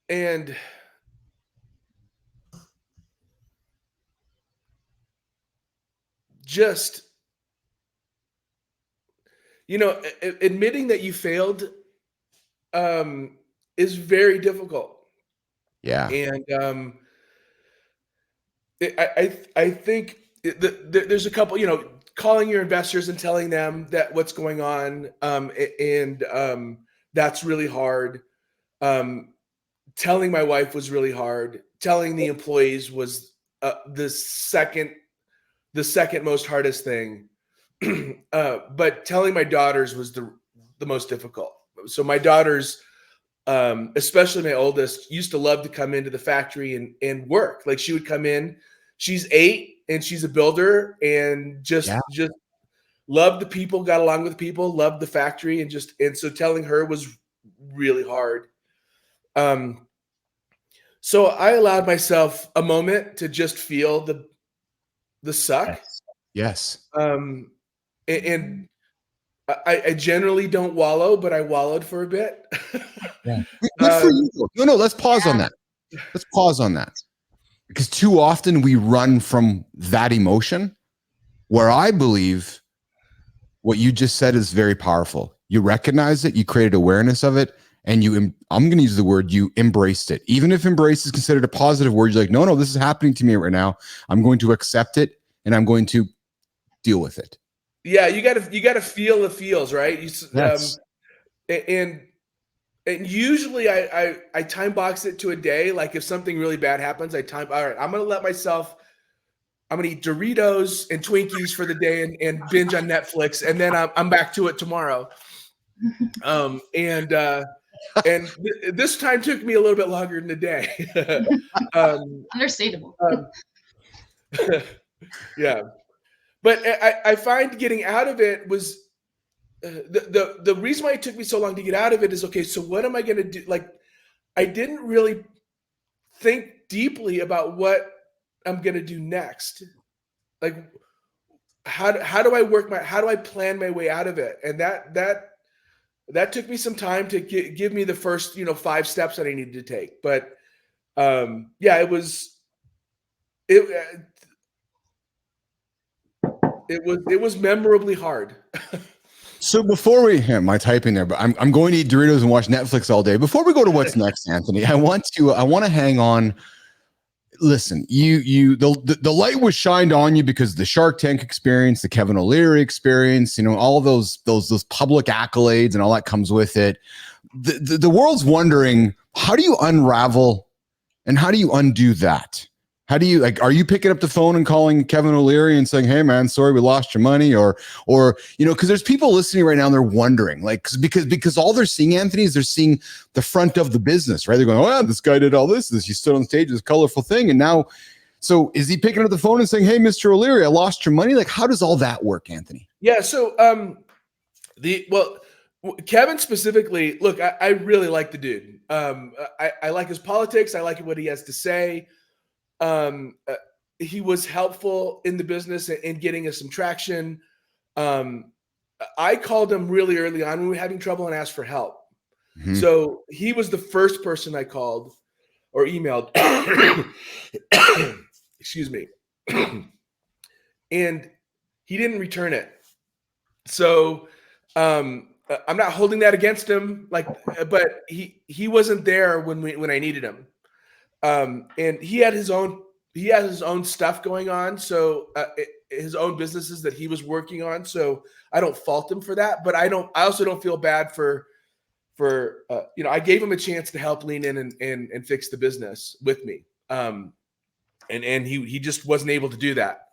And just, admitting that you failed is very difficult. Yeah. And I think there's a couple, calling your investors and telling them that what's going on, and that's really hard. Telling my wife was really hard. Telling the employees was the second most hardest thing. But telling my daughters was the most difficult. So my daughters especially my oldest, used to love to come into the factory and work. Like she would come in, she's 8 and she's a builder and just loved the people, got along with people, loved the factory, and so telling her was really hard. So I allowed myself a moment to just feel the suck. Yes. And I generally don't wallow, but I wallowed for a bit. Yeah. Good for you. No, let's pause on that. Let's pause on that. Because too often we run from that emotion, where I believe what you just said is very powerful. You recognize it, you created awareness of it, and I'm going to use the word, you embraced it. Even if embrace is considered a positive word, you're like, no, this is happening to me right now. I'm going to accept it and I'm going to deal with it. Yeah, you got to feel the feels, right? Yes. And usually I time box it to a day. Like if something really bad happens, all right, I'm going to eat Doritos and Twinkies for the day and binge on Netflix. And then I'm back to it tomorrow. This time took me a little bit longer than a day. Understandable. Yeah. But I find getting out of it was the reason why it took me so long to get out of it is, okay, so what am I going to do? Like, I didn't really think deeply about what I'm going to do next. Like, how do I plan my way out of it? And that took me some time to give me the first, 5 steps that I needed to take. But it was memorably hard. So before we hit my typing there, but I'm going to eat Doritos and watch Netflix all day. Before we go to what's next, Anthony, I want to hang on. Listen, the light was shined on you because the Shark Tank experience, the Kevin O'Leary experience, all those public accolades and all that comes with it. The world's wondering, how do you unravel and how do you undo that? How do you, are you picking up the phone and calling Kevin O'Leary and saying, hey man, sorry, we lost your money? Or, cause there's people listening right now and they're wondering, like, because all they're seeing, Anthony, is they're seeing the front of the business, right? They're going, oh yeah, this guy did all this, he stood on stage, this colorful thing. And now, so is he picking up the phone and saying, hey, Mr. O'Leary, I lost your money? Like, how does all that work, Anthony? Yeah. So, Kevin specifically, look, I really like the dude. I like his politics. I like what he has to say. He was helpful in the business and getting us some traction. I called him really early on when we were having trouble and asked for help. Mm-hmm. So he was the first person I called or emailed. Excuse me. And he didn't return it. So I'm not holding that against him, but he wasn't there when I needed him. And he had his own stuff going on. So his own businesses that he was working on. So I don't fault him for that, but I also don't feel bad for I gave him a chance to help lean in and fix the business with me. And he just wasn't able to do that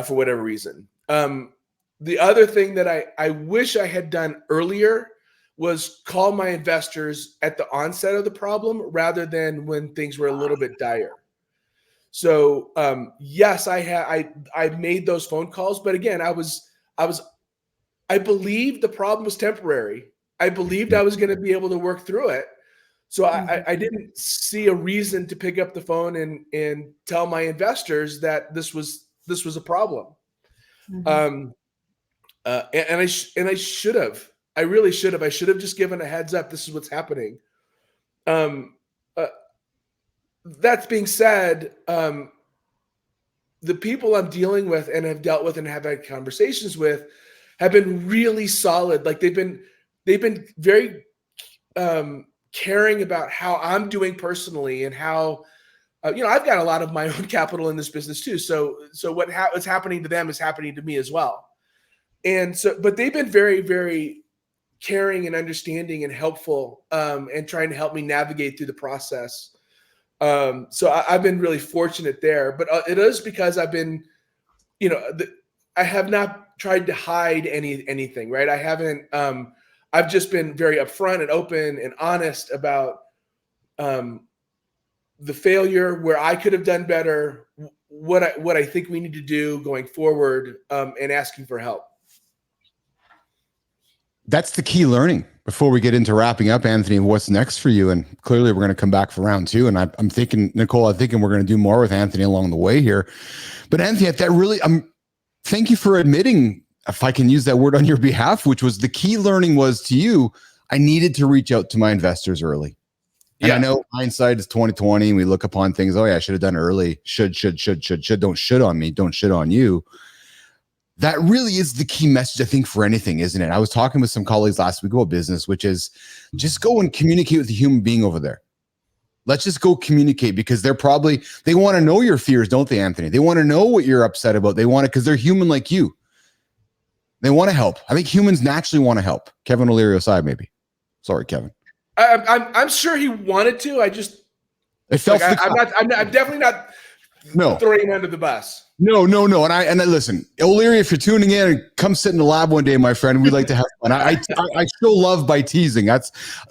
for whatever reason. The other thing that I wish I had done earlier was call my investors at the onset of the problem rather than when things were a little bit dire. So yes, I made those phone calls, but again, I believed the problem was temporary. I believed I was going to be able to work through it. So I didn't see a reason to pick up the phone and tell my investors that this was a problem. Mm-hmm. And I should have. I really should have. I should have just given a heads up. This is what's happening. That being said, the people I'm dealing with and have dealt with and have had conversations with have been really solid. Like they've been very caring about how I'm doing personally and how I've got a lot of my own capital in this business too. So what's happening to them is happening to me as well. And so, but they've been very, very caring and understanding and helpful and trying to help me navigate through the process. So I've been really fortunate there, but it is because I've been, I have not tried to hide anything, right? I haven't, I've just been very upfront and open and honest about the failure, where I could have done better, what I think we need to do going forward, and asking for help. That's the key learning before we get into wrapping up, Anthony, what's next for you. And clearly we're going to come back for round 2. And I'm thinking, Nicole, we're going to do more with Anthony along the way here. But Anthony, that really, thank you for admitting, if I can use that word on your behalf, which was the key learning was to you, I needed to reach out to my investors early. And I know hindsight is 2020 and we look upon things, oh yeah, I should have done it early. Should. Don't shit on me. Don't shit on you. That really is the key message, I think, for anything, isn't it? I was talking with some colleagues last week about business, which is just go and communicate with the human being over there. Let's just go communicate, because they want to know your fears, don't they, Anthony? They want to know what you're upset about. They want to, because they're human like you. They want to help. I think humans naturally want to help. Kevin O'Leary aside, maybe. Sorry, Kevin. I'm sure he wanted to. It felt I'm definitely not throwing him under the bus. No. And I listen, O'Leary, if you're tuning in, come sit in the lab one day, my friend. We'd like to have fun. I show love by teasing.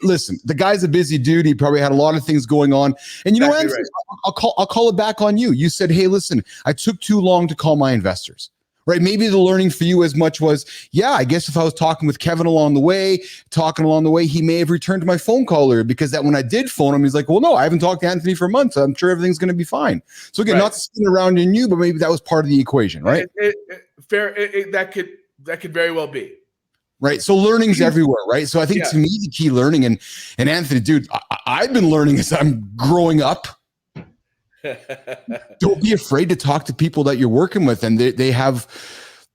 Listen, the guy's a busy dude. He probably had a lot of things going on. And you know what? Right. I'll call it back on you. You said, hey, listen, I took too long to call my investors. Right? Maybe the learning for you as much was, I guess if I was talking with Kevin along the way, he may have returned my phone call earlier, because that when I did phone him, he's like, well, no, I haven't talked to Anthony for months. I'm sure everything's going to be fine. So again, not to spin around in you, but maybe that was part of the equation, right? That could very well be. Right. So learning's everywhere, right? So I think to me, the key learning, and Anthony, dude, I've been learning as I'm growing up. Don't be afraid to talk to people that you're working with, and they have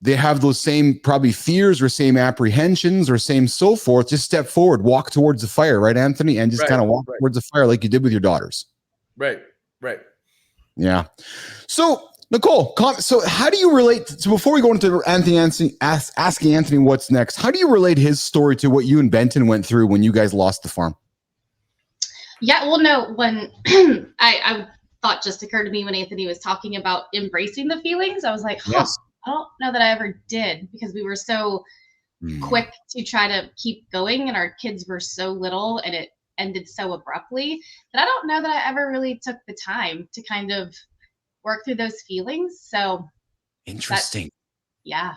those same probably fears or same apprehensions or same so forth. Just step forward, walk towards the fire, right, Anthony, and just kind of walk towards the fire like you did with your daughters. Right. Yeah. So Nicole, so how do you relate? So before we go into asking Anthony what's next, how do you relate his story to what you and Benton went through when you guys lost the farm? Yeah. Well, no. When I thought just occurred to me when Anthony was talking about embracing the feelings, I was like, I don't know that I ever did, because we were so quick to try to keep going, and our kids were so little, and it ended so abruptly that I don't know that I ever really took the time to kind of work through those feelings. So interesting. And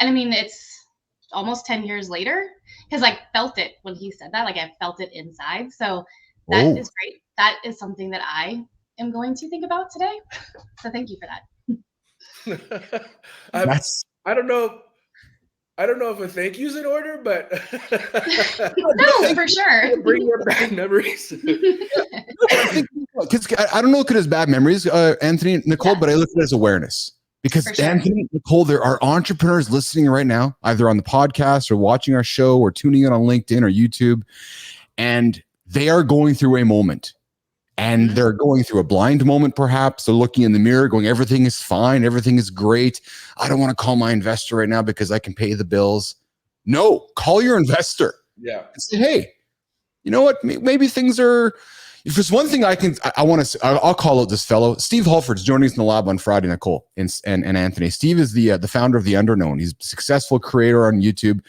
I mean, it's almost 10 years later, because I felt it when he said that, like I felt it inside. So that is great. That is something that I am going to think about today. So thank you for that. I don't know if a thank you's in order, but no, for sure. Bring your bad memories. Because I don't look at it as bad memories, Anthony, Nicole, but I look at it as awareness. Because Anthony, Nicole, there are entrepreneurs listening right now, either on the podcast or watching our show or tuning in on LinkedIn or YouTube, and they are going through a moment. And they're going through a blind moment, perhaps. They're looking in the mirror going, everything is fine. Everything is great. I don't want to call my investor right now because I can pay the bills. No, call your investor. Yeah. And say, hey, you know what? Maybe things are, if there's one thing I'll call out this fellow. Steve Halford's joining us in the lab on Friday, Nicole and Anthony. Steve is the founder of The Underknown. He's a successful creator on YouTube.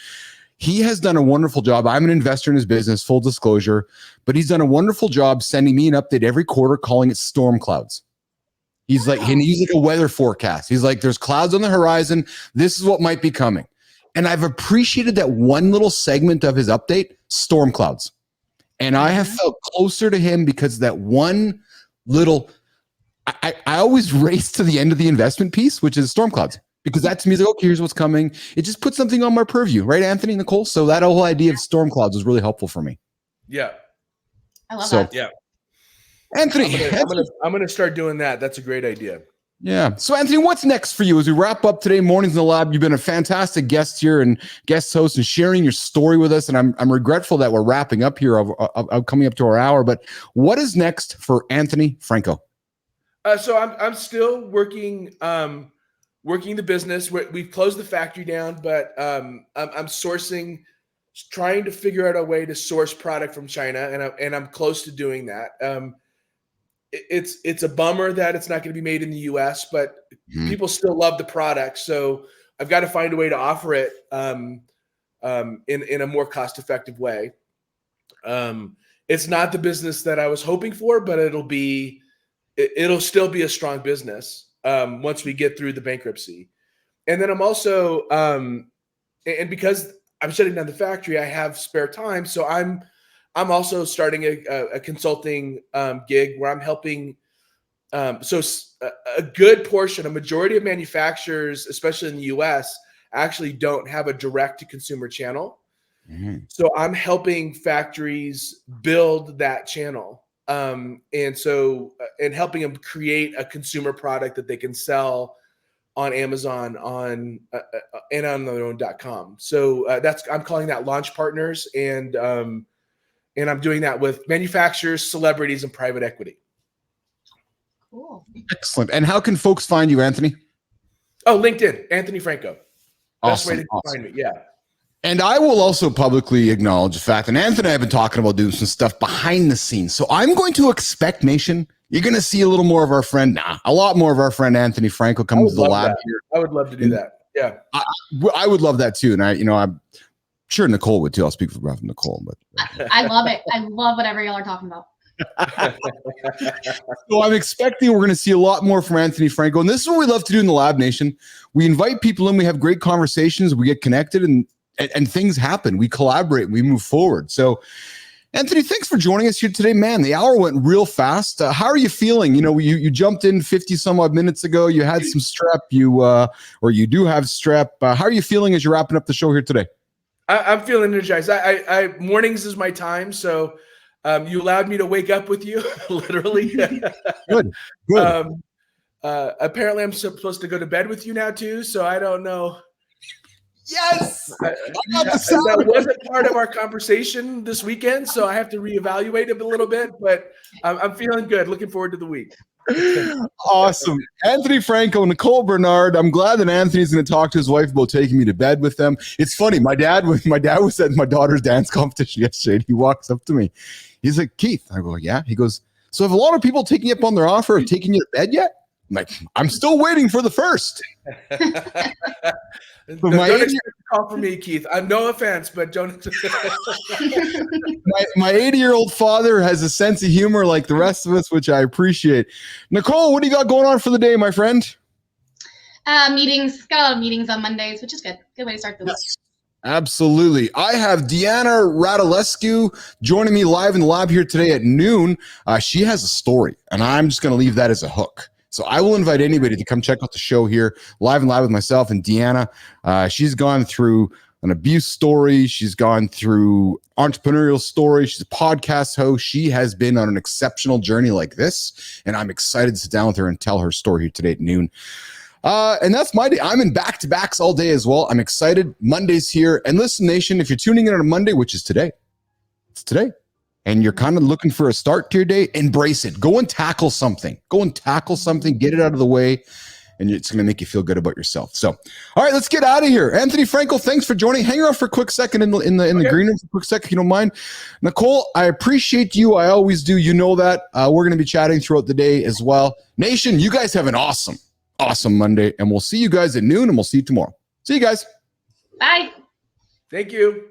He has done a wonderful job. I'm an investor in his business, full disclosure, but he's done a wonderful job sending me an update every quarter, calling it storm clouds. He's like, and he's like a weather forecast. He's like, there's clouds on the horizon. This is what might be coming. And I've appreciated that one little segment of his update, storm clouds. And I have felt closer to him because that one little, I always race to the end of the investment piece, which is storm clouds. Because that to me is like, okay, here's what's coming. It just puts something on my purview, right, Anthony, Nicole? So that whole idea of storm clouds was really helpful for me. Yeah. I love that. Yeah. Anthony. I'm gonna start doing that. That's a great idea. Yeah. So Anthony, what's next for you as we wrap up today, Mornings in the Lab? You've been a fantastic guest here and guest host and sharing your story with us. And I'm regretful that we're wrapping up here of coming up to our hour. But what is next for Anthony Franco? So I'm still working the business. We've closed the factory down, but I'm sourcing, trying to figure out a way to source product from China, and I'm close to doing that. It's a bummer that it's not going to be made in the U.S., but people still love the product, so I've got to find a way to offer it in a more cost-effective way. It's not the business that I was hoping for, but it'll still be a strong business once we get through the bankruptcy. And then I'm also, and because I'm shutting down the factory, I have spare time. So I'm also starting a consulting gig where I'm helping. So a good portion, a majority of manufacturers, especially in the US, actually don't have a direct-to-consumer channel. Mm-hmm. So I'm helping factories build that channel. And helping them create a consumer product that they can sell on Amazon and on their own.com. So I'm calling that launch partners. And I'm doing that with manufacturers, celebrities, and private equity. Cool. Excellent. And how can folks find you, Anthony? Oh, LinkedIn, Anthony Franco. Best Awesome. way to find me. Yeah. And I will also publicly acknowledge the fact that Anthony and I have been talking about doing some stuff behind the scenes. So I'm going to expect, Nation, you're going to see a little more of our friend, a lot more of our friend Anthony Franco come to the lab here. I would love to do that. Yeah. I would love that too. And I'm sure Nicole would too. I'll speak for Nicole, but I love it. I love whatever y'all are talking about. So I'm expecting we're going to see a lot more from Anthony Franco. And this is what we love to do in the Lab Nation. We invite people in, we have great conversations, we get connected, and things happen. We collaborate, we move forward. So Anthony, thanks for joining us here today. Man, the hour went real fast. How are you feeling? You jumped in 50 some odd minutes ago. You had some strep. Or you do have strep. How are you feeling as you're wrapping up the show here today? I'm feeling energized. I mornings is my time. So you allowed me to wake up with you, literally. Good. Apparently I'm supposed to go to bed with you now too. So I don't know. Yes, that wasn't part of our conversation this weekend, so I have to reevaluate it a little bit. But I'm feeling good. Looking forward to the week. Awesome, Anthony Franco, Nicole Bernard. I'm glad that Anthony's going to talk to his wife about taking me to bed with them. It's funny. My dad was at my daughter's dance competition yesterday. And he walks up to me. He's like, "Keith." I go, "Yeah." He goes, "So have a lot of people taken you up on their offer of taking you to bed yet?" I'm like, "I'm still waiting for the first." Don't expect a call from me, Keith. No offense, but don't. my 80-year-old father has a sense of humor like the rest of us, which I appreciate. Nicole, what do you got going on for the day, my friend? Meetings. Got a lot of meetings on Mondays, which is good. Good way to start the week. Absolutely. I have Deanna Radulescu joining me live in the lab here today at noon. She has a story, and I'm just going to leave that as a hook. So I will invite anybody to come check out the show here live with myself and Deanna. She's gone through an abuse story. She's gone through entrepreneurial story. She's a podcast host. She has been on an exceptional journey like this, and I'm excited to sit down with her and tell her story here today at noon. And that's my day. I'm in back-to-backs all day as well. I'm excited. Monday's here. And listen, Nation, if you're tuning in on a Monday, which is today, it's today, and you're kind of looking for a start to your day, embrace it. Go and tackle something. Get it out of the way, and it's going to make you feel good about yourself. So, all right, let's get out of here. Anthony Franco, thanks for joining. Hang around for a quick second in the green room for a quick second, if you don't mind. Nicole, I appreciate you. I always do. You know that. We're going to be chatting throughout the day as well. Nation, you guys have an awesome Monday, and we'll see you guys at noon, and we'll see you tomorrow. See you guys. Bye. Thank you.